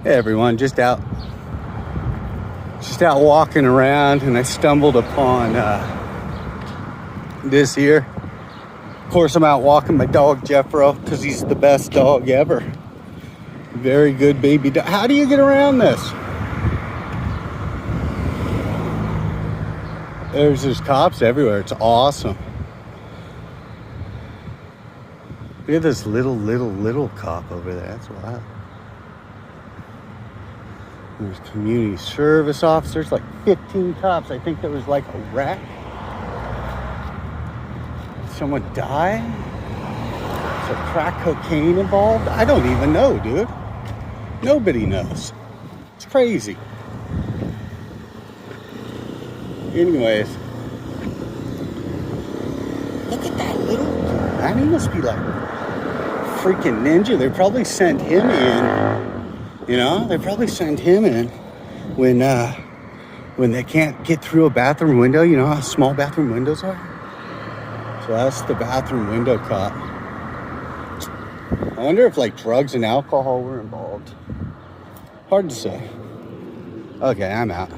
Hey everyone, just out walking around, and I stumbled upon this here. Of course, I'm out walking my dog Jeffro because he's the best dog ever. Very good baby dog. How do you get around this? There's cops everywhere. It's awesome. Look at this little cop over there. That's wild. There's community service officers, like 15 cops. I think there was like a wreck. Someone died. Is there crack cocaine involved? I don't even know, dude. Nobody knows. It's crazy. Anyways, look at that little man. He must be like freaking ninja. They probably sent him in. You know, they probably send him in when they can't get through a bathroom window. You know how small bathroom windows are? So that's the bathroom window cop. I wonder if like drugs and alcohol were involved. Hard to say. Okay, I'm out.